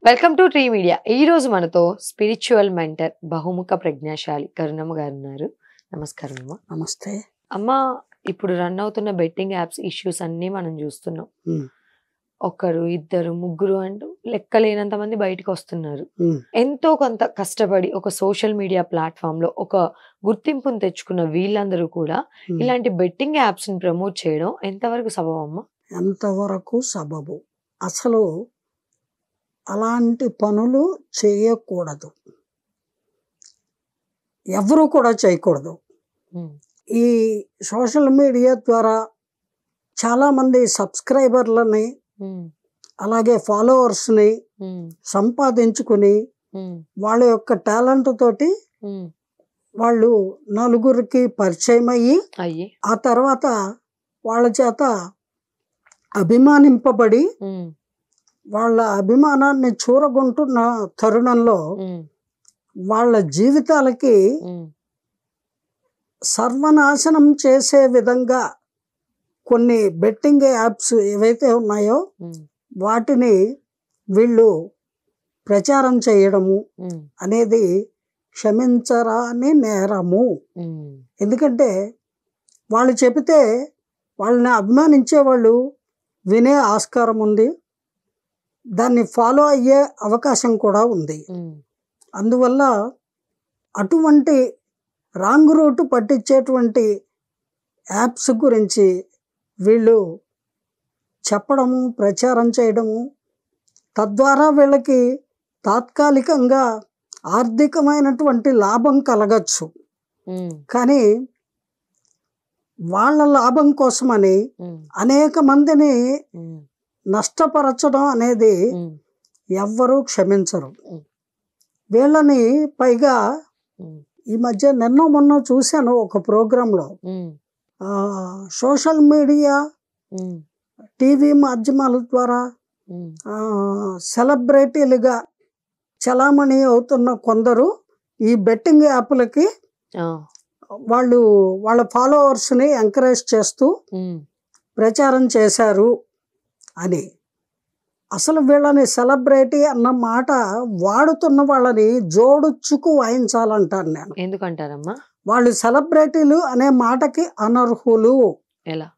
Welcome to tree media. ఈ రోజు మనతో స్పిరిచువల్ మెంటర్ బహుముఖ ప్రజ్ఞాశాలి కరుణమ్మ గారు ఉన్నారు. నమస్కారం అమ్మ. నమస్తే అమ్మ, ఇప్పుడు రన్ అవుతున్న బెట్టింగ్ యాప్స్ ఇష్యూస్ అన్ని మనం చూస్తున్నాం. ఒకరు ఇద్దరు ముగ్గురు అంటూ లెక్కలేనంత మంది బయటకు వస్తున్నారు. ఎంతో కొంత కష్టపడి ఒక సోషల్ మీడియా ప్లాట్ఫామ్ లో ఒక గుర్తింపును తెచ్చుకున్న వీళ్ళందరూ కూడా ఇలాంటి బెట్టింగ్ యాప్స్ ని ప్రమోట్ చేయడం ఎంతవరకు సబబమ్మ? ఎంతవరకు సబబు? అసలు అలాంటి పనులు చేయకూడదు, ఎవరు కూడా చేయకూడదు. ఈ సోషల్ మీడియా ద్వారా చాలామంది సబ్స్క్రైబర్లని అలాగే ఫాలోవర్స్ని సంపాదించుకుని వాళ్ళ యొక్క టాలెంట్ తోటి వాళ్ళు నలుగురికి పరిచయం అయ్యి ఆ తర్వాత వాళ్ళ చేత అభిమానింపబడి వాళ్ళ అభిమానాన్ని చూరగొంటున్న తరుణంలో వాళ్ళ జీవితాలకి సర్వనాశనం చేసే విధంగా కొన్ని బెట్టింగ్ యాప్స్ ఏవైతే ఉన్నాయో వాటిని వీళ్ళు ప్రచారం చేయడము అనేది క్షమించరాని నేరము. ఎందుకంటే వాళ్ళు చెబితే వాళ్ళని అభిమానించే వాళ్ళు వినే ఆస్కారం ఉంది, దాన్ని ఫాలో అయ్యే అవకాశం కూడా ఉంది. అందువల్ల అటువంటి రాంగ్ రూట్ పట్టించేటువంటి యాప్స్ గురించి వీళ్ళు చెప్పడము, ప్రచారం చేయడము, తద్వారా వీళ్ళకి తాత్కాలికంగా ఆర్థికమైనటువంటి లాభం కలగచ్చు. కానీ వాళ్ళ లాభం కోసమని అనేక మందిని నష్టపరచడం అనేది ఎవ్వరూ క్షమించరు. వీళ్ళని పైగా ఈ మధ్య నిన్నో మొన్న చూశాను ఒక ప్రోగ్రాంలో, సోషల్ మీడియా టీవీ మాధ్యమాల ద్వారా సెలబ్రిటీలుగా చలామణి అవుతున్న కొందరు ఈ బెట్టింగ్ యాప్లకి వాళ్ళు వాళ్ళ ఫాలోవర్స్ని ఎంకరేజ్ చేస్తూ ప్రచారం చేశారు అని. అసలు వీళ్ళని సెలబ్రిటీ అన్న మాట వాడుతున్న వాళ్ళని జోడుచ్చుకు వాయించాలంటాను నేను. ఎందుకంటారమ్మా? వాళ్ళు సెలబ్రిటీలు అనే మాటకి అనర్హులు. ఎలా?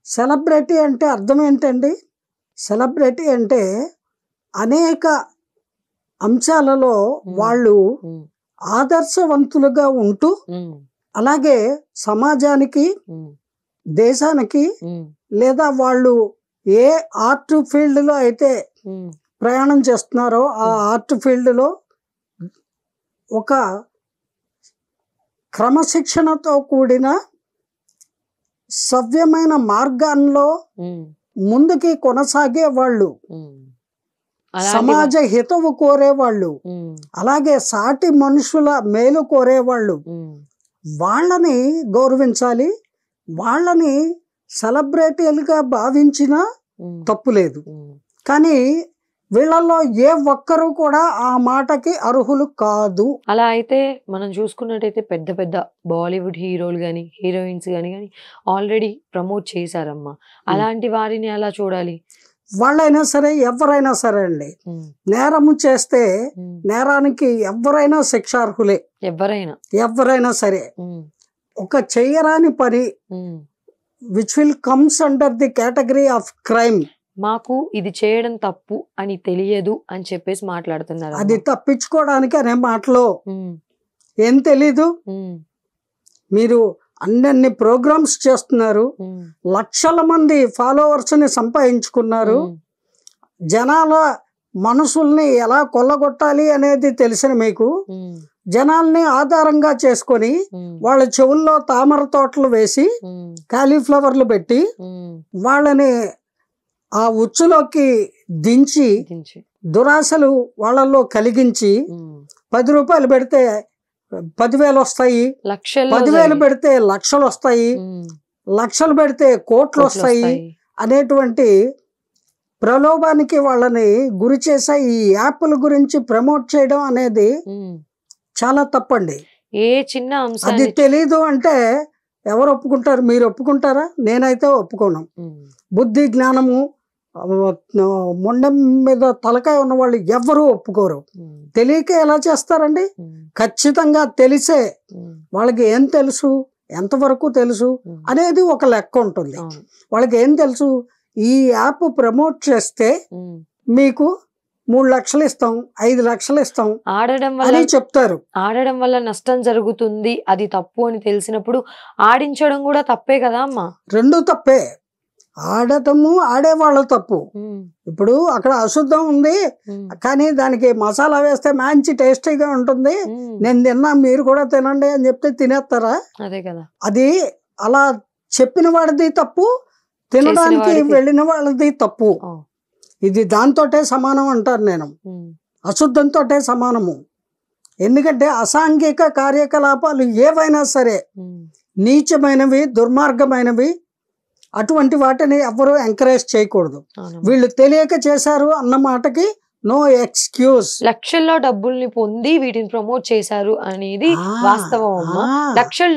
సెలబ్రిటీ అంటే అర్థం ఏంటండి? సెలబ్రిటీ అంటే అనేక అంశాలలో వాళ్ళు ఆదర్శవంతులుగా ఉంటూ అలాగే సమాజానికి, దేశానికి, లేదా వాళ్ళు ఏ ఆర్ట్ ఫీల్డ్లో అయితే ప్రయాణం చేస్తున్నారో ఆ ఆర్ట్ ఫీల్డ్లో ఒక క్రమశిక్షణతో కూడిన సవ్యమైన మార్గాల్లో ముందుకి కొనసాగే వాళ్ళు, సమాజ హితవు కోరేవాళ్ళు, అలాగే సాటి మనుషుల మేలు కోరేవాళ్ళు, వాళ్ళని గౌరవించాలి. వాళ్ళని సెలబ్రిటీలుగా భావించినా తప్పులేదు. కానీ వీళ్ళల్లో ఏ ఒక్కరు కూడా ఆ మాటకి అర్హులు కాదు. అలా అయితే మనం చూసుకున్నట్టయితే పెద్ద పెద్ద బాలీవుడ్ హీరోలు కానీ హీరోయిన్స్ కానీ ఆల్రెడీ ప్రమోట్ చేశారమ్మా. అలాంటి వారిని అలా చూడాలి. వాళ్ళైనా సరే ఎవరైనా సరే అండి, నేరము చేస్తే నేరానికి ఎవరైనా శిక్షార్హులే. ఎవరైనా సరే ఒక చెయ్యరాని పని which will comes under the category of crime. మాకు ఇది చేయడం తప్పు అని తెలియదు అని చెప్పేసి మాట్లాడుతున్నారు. అది తప్పించుకోవడానికి అనే మాటలో ఏం తెలీదు. మీరు అన్ని ప్రోగ్రామ్స్ చేస్తున్నారు, లక్షల మంది ఫాలోవర్స్ని సంపాదించుకున్నారు, జనాల మనసుల్ని ఎలా కొల్లగొట్టాలి అనేది తెలిసిన మీకు జనాల్ని ఆధారంగా చేసుకొని వాళ్ళ చెవుల్లో తామర తోటలు వేసి కాలీఫ్లవర్లు పెట్టి వాళ్ళని ఆ ఉచ్చులోకి దించి దురాశలు వాళ్ళల్లో కలిగించి 10 రూపాయలు పెడితే 10,000 వస్తాయి, 10,000 పెడితే లక్షలు వస్తాయి, లక్షలు పెడితే కోట్లు వస్తాయి అనేటువంటి ప్రలోభానికి వాళ్ళని గురి చేసే ఈ యాప్ల గురించి ప్రమోట్ చేయడం అనేది చాలా తప్పండి. ఏ చిన్న అంశం అది తెలీదు అంటే ఎవరు ఒప్పుకుంటారు? మీరు ఒప్పుకుంటారా? నేనైతే ఒప్పుకోను. బుద్ధి జ్ఞానము మొండెం మీద తలకాయ ఉన్న వాళ్ళు ఎవ్వరూ ఒప్పుకోరు. తెలియక ఎలా చేస్తారండి? ఖచ్చితంగా తెలిసే. వాళ్ళకి ఏం తెలుసు, ఎంతవరకు తెలుసు అనేది ఒక లెక్క ఉంటుంది. వాళ్ళకి ఏం తెలుసు, ఈ యాప్ ప్రమోట్ చేస్తే మీకు 3 లక్షలు ఇస్తాం, 5 లక్షలు ఇస్తాం అని చెప్తారు. ఆడడం వల్ల నష్టం జరుగుతుంది, అది తప్పు అని తెలిసినప్పుడు ఆడించడం కూడా తప్పే కదా అమ్మా? రెండు తప్పే. ఆడటము ఆడేవాళ్ళ తప్పు. ఇప్పుడు అక్కడ అశుద్ధం ఉంది, కానీ దానికి మసాలా వేస్తే మంచి టేస్టీగా ఉంటుంది, నేను తిన్నా మీరు కూడా తినండి అని చెప్తే తినేస్తారా? అదే కదా. అది అలా చెప్పిన వాడిది తప్పు, తినడానికి వెళ్ళిన వాళ్ళది తప్పు. ఇది దాంతోటే సమానం అంటారు నేను, అశుద్ధంతో సమానము. ఎందుకంటే అసాంఘిక కార్యకలాపాలు ఏవైనా సరే, నీచమైనవి, దుర్మార్గమైనవి, అటువంటి వాటిని ఎవరు ఎంకరేజ్ చేయకూడదు. వీళ్ళు తెలియక చేశారు అన్న మాటకి నో ఎక్స్క్యూజ్. లక్షల్లో డబ్బుల్ని పొంది వీటిని ప్రమోట్ చేశారు అనేది వాస్తవం అమ్మా. లక్షల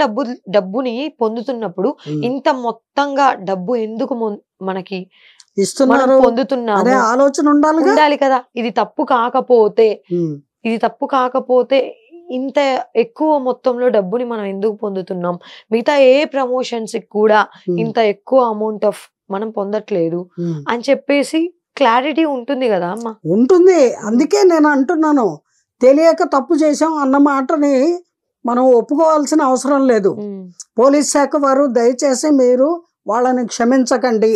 డబ్బుని పొందుతున్నప్పుడు ఇంత మొత్తంగా డబ్బు ఎందుకు మనకి ఇస్తున్నారు, పొందుతున్నాము ఆలోచన ఉండాలి కదా. ఇది తప్పు కాకపోతే ఇంత ఎక్కువ మొత్తంలో డబ్బుని మనం ఎందుకు పొందుతున్నాం, మిగతా ఏ ప్రమోషన్స్ కూడా ఇంత ఎక్కువ అమౌంట్ ఆఫ్ మనం పొందట్లేదు అని చెప్పేసి క్లారిటీ ఉంటుంది కదా అమ్మా? ఉంటుంది. అందుకే నేను అంటున్నాను, తెలియక తప్పు చేసాం అన్న మాటని మనం ఒప్పుకోవాల్సిన అవసరం లేదు. పోలీస్ శాఖ వారు దయచేసి మీరు వాళ్ళని క్షమించకండి.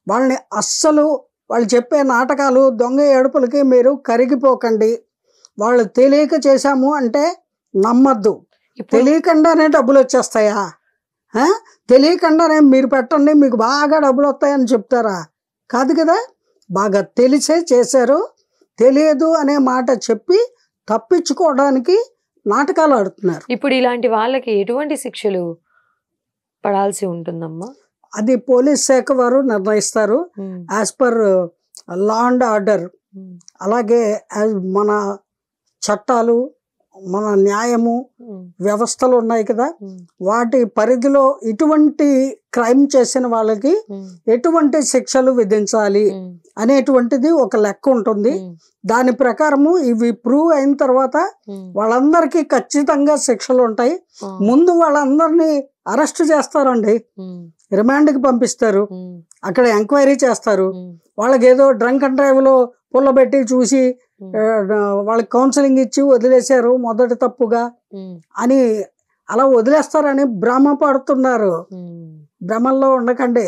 వాళ్ళని అస్సలు వాళ్ళు చెప్పే నాటకాలు, దొంగ ఏడుపులకి మీరు కరిగిపోకండి. వాళ్ళు తెలియక చేశాము అంటే నమ్మద్దు. తెలియకుండానే డబ్బులు వచ్చేస్తాయా? తెలియకుండానే మీరు పెట్టండి మీకు బాగా డబ్బులు వస్తాయని చెప్తారా? కాదు కదా. బాగా తెలిసే చేశారు, తెలియదు అనే మాట చెప్పి తప్పించుకోవడానికి నాటకాలు ఆడుతున్నారు. ఇప్పుడు ఇలాంటి వాళ్ళకి ఎటువంటి శిక్షలు పడాల్సి ఉంటుందమ్మా? అది పోలీస్ శాఖ వారు నిర్ణయిస్తారు as per law and order. అలాగే మన చట్టాలు, మన న్యాయము వ్యవస్థలు ఉన్నాయి కదా, వాటి పరిధిలో ఇటువంటి క్రైమ్ చేసిన వాళ్ళకి ఎటువంటి శిక్షలు విధించాలి అనేటువంటిది ఒక లెక్క ఉంటుంది. దాని ప్రకారము ఇవి ప్రూవ్ అయిన తర్వాత వాళ్ళందరికీ ఖచ్చితంగా శిక్షలు ఉంటాయి. ముందు వాళ్ళందరినీ అరెస్ట్ చేస్తారండి, రిమాండ్కి పంపిస్తారు, అక్కడ ఎంక్వైరీ చేస్తారు. వాళ్ళకి ఏదో డ్రంక్ అండ్ డ్రైవ్ లో పుల్లబెట్టి చూసి వాళ్ళకి కౌన్సిలింగ్ ఇచ్చి వదిలేశారు మొదటి తప్పుగా అని అలా వదిలేస్తారని భ్రమ పడుతున్నారు. భ్రమల్లో ఉండకండి.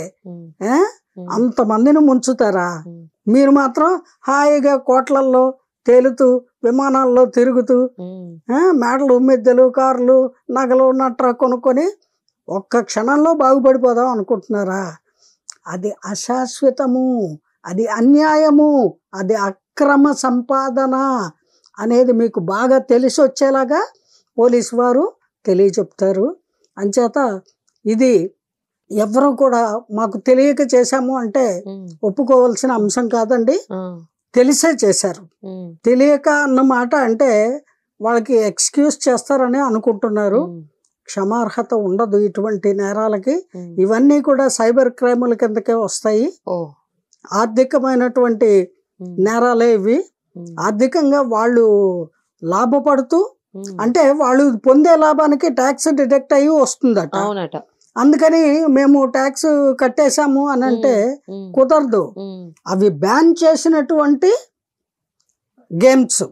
అంతమందిని ముంచుతారా? మీరు మాత్రం హాయిగా కోట్లల్లో తేలుతూ, విమానాల్లో తిరుగుతూ, మేడలు, మిద్దెలు, కార్లు, నగలు, నట్రా కొనుక్కొని ఒక్క క్షణంలో బాగుపడిపోదాం అనుకుంటున్నారా? అది అశాశ్వతము, అది అన్యాయము, అది అక్రమ సంపాదన అనేది మీకు బాగా తెలిసి వచ్చేలాగా పోలీసు వారు తెలియచెప్తారు. అంచేత ఇది ఎవరు కూడా మాకు తెలియక చేశాము అంటే ఒప్పుకోవాల్సిన అంశం కాదండి. తెలిసే చేశారు. తెలియక అన్నమాట అంటే వాళ్ళకి ఎక్స్క్యూజ్ చేస్తారని అనుకుంటున్నారు. క్షమార్హత ఉండదు ఇటువంటి నేరాలకి. ఇవన్నీ కూడా సైబర్ క్రైముల కిందకే వస్తాయి. ఆర్థికమైనటువంటి నేరాలే ఇవి. ఆర్థికంగా వాళ్ళు లాభపడుతూ, అంటే వాళ్ళు పొందే లాభానికి ట్యాక్స్ డిడక్ట్ అయ్యి వస్తుందట. అందుకని మేము ట్యాక్స్ కట్టేశాము అని అంటే కుదరదు. అవి బ్యాన్ చేసినటువంటి గేమ్స్,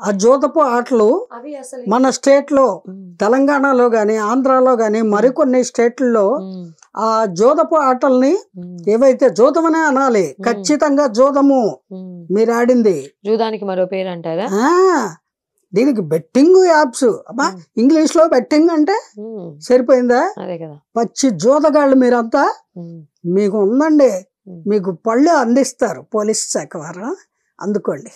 ఆ జోదపు ఆటలు మన స్టేట్ లో, తెలంగాణలో గాని, ఆంధ్రాలో గాని, మరికొన్ని స్టేట్లలో ఆ జోదపు ఆటల్ని ఏవైతే జోదమనే అనాలి, ఖచ్చితంగా జోదము మీరు ఆడింది. జూదానికి మరో పేరు అంటారా? దీనికి బెట్టింగ్ యాప్స్. అబ్బా, ఇంగ్లీష్ లో బెట్టింగ్ అంటే సరిపోయిందా? పచ్చి జోదగాళ్ళు మీరంతా. మీకు ఉందండి, మీకు పళ్ళు అందిస్తారు పోలీస్ శాఖ వారు, అందుకోండి.